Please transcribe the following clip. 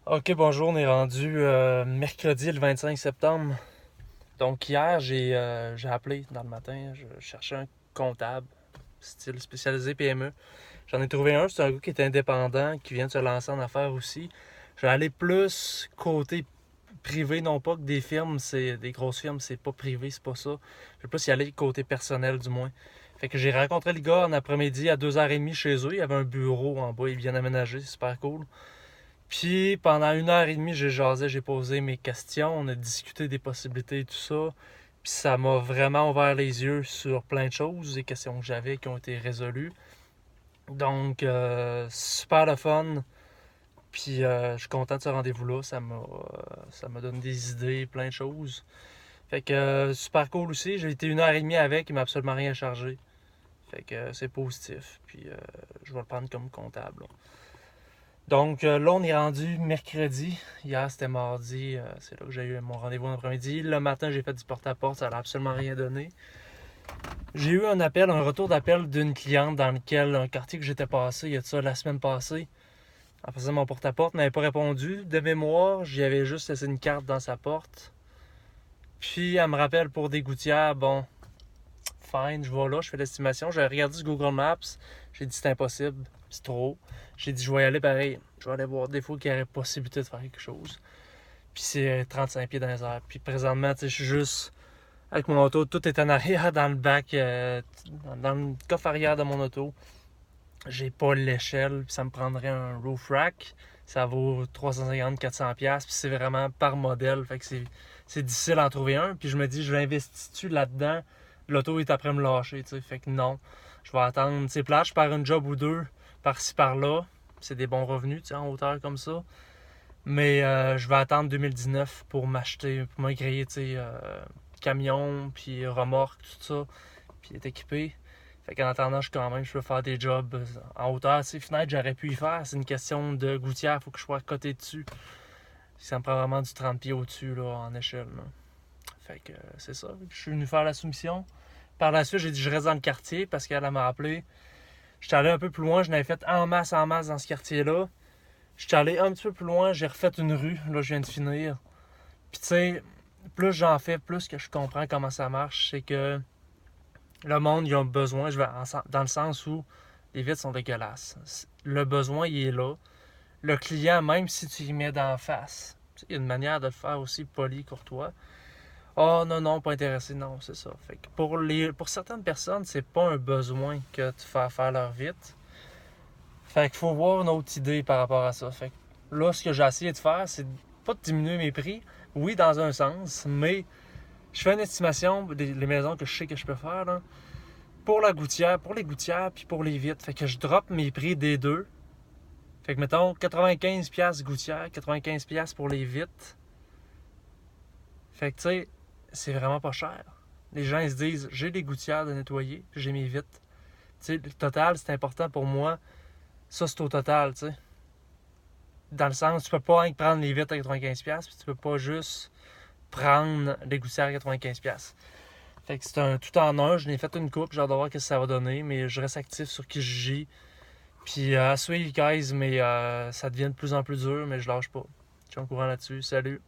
Ok, bonjour, on est rendu mercredi le 25 septembre. Donc hier, j'ai appelé dans le matin, je cherchais un comptable, style spécialisé PME. J'en ai trouvé un, c'est un gars qui est indépendant, qui vient de se lancer en affaires aussi. Je vais aller plus côté privé, non pas que des firmes, c'est des grosses firmes, c'est pas privé, c'est pas ça. Je vais plus y aller côté personnel du moins. Fait que j'ai rencontré le gars en après-midi à 2h30 chez eux. Il y avait un bureau en bas, il est bien aménagé, c'est super cool. Puis pendant 1h30, j'ai jasé, j'ai posé mes questions, on a discuté des possibilités et tout ça. Puis ça m'a vraiment ouvert les yeux sur plein de choses, des questions que j'avais qui ont été résolues. Donc, super le fun. Puis je suis content de ce rendez-vous-là. Ça m'a donné des idées, plein de choses. Fait que super cool aussi. J'ai été 1h30 avec, il m'a absolument rien chargé. Fait que c'est positif. Puis je vais le prendre comme comptable, là. Donc là, on est rendu mercredi. Hier, c'était mardi. C'est là que j'ai eu mon rendez-vous l'après-midi. Le matin, j'ai fait du porte-à-porte. Ça n'a absolument rien donné. J'ai eu un retour d'appel d'une cliente dans un quartier que j'étais passé, il y a de ça la semaine passée. Elle faisait mon porte-à-porte, n'avait pas répondu. De mémoire, j'y avais juste laissé une carte dans sa porte. Puis, elle me rappelle pour des gouttières. Bon, fine, je vais là, je fais l'estimation. J'ai regardé sur Google Maps. J'ai dit c'est impossible, c'est trop. J'ai dit je vais y aller pareil. Je vais aller voir des fois qu'il y aurait possibilité de faire quelque chose. Puis c'est 35 pieds dans les airs. Puis présentement, tu sais, je suis juste avec mon auto. Tout est en arrière dans le bac, dans le coffre arrière de mon auto. J'ai pas l'échelle, puis ça me prendrait un roof rack. Ça vaut 350-400$, puis c'est vraiment par modèle. Fait que c'est difficile d'en trouver un. Puis je me dis, je l'investis-tu là-dedans? L'auto est après me lâcher, tu sais. Fait que non, je vais attendre. C'est plate, je pars une job ou deux, par-ci par-là. C'est des bons revenus, tu sais, en hauteur comme ça. Mais je vais attendre 2019 pour m'acheter, pour m'agréer, tu sais, camion, puis remorque, tout ça, puis être équipé. Fait qu'en attendant, je peux faire des jobs en hauteur. Tu sais, fenêtre, j'aurais pu y faire. C'est une question de gouttière, il faut que je sois à côté dessus. Ça me prend vraiment du 30 pieds au-dessus, là, en échelle, là. Fait que c'est ça. Je suis venu faire la soumission. Par la suite, j'ai dit je reste dans le quartier parce qu'elle m'a appelé. J'étais allé un peu plus loin, je n'avais fait en masse dans ce quartier-là. J'étais allé un petit peu plus loin, j'ai refait une rue. Là, je viens de finir. Puis tu sais, plus j'en fais, plus que je comprends comment ça marche. C'est que le monde, ils ont besoin, dans le sens où les vitres sont dégueulasses. Le besoin, il est là. Le client, même si tu y mets d'en face, il y a une manière de le faire aussi poli, courtois. Oh non, non, pas intéressé, non, c'est ça. Fait que pour certaines personnes, c'est pas un besoin que tu fasses faire leur vitre. Fait qu'il faut voir une autre idée par rapport à ça. Fait que là, ce que j'ai essayé de faire, c'est pas de diminuer mes prix. Oui, dans un sens, mais je fais une estimation des les maisons que je sais que je peux faire, là, pour les gouttières, puis pour les vitres. Fait que je drop mes prix des deux. Fait que mettons 95$ gouttières, 95$ pour les vitres. Fait que tu sais, c'est vraiment pas cher. Les gens ils se disent j'ai des gouttières de nettoyer, j'ai mes vitres. Tu sais, le total, c'est important pour moi. Ça, c'est au total, tu sais. Dans le sens, tu peux pas prendre les vitres à 95$, puis tu peux pas juste prendre les gouttières à 95$. Fait que c'est un tout en un. Je n'ai fait une coupe, j'ai hâte de voir ce que ça va donner, mais je reste actif sur Kijiji. Puis à suivre, guys, mais ça devient de plus en plus dur, mais je lâche pas. Je suis au courant là-dessus. Salut!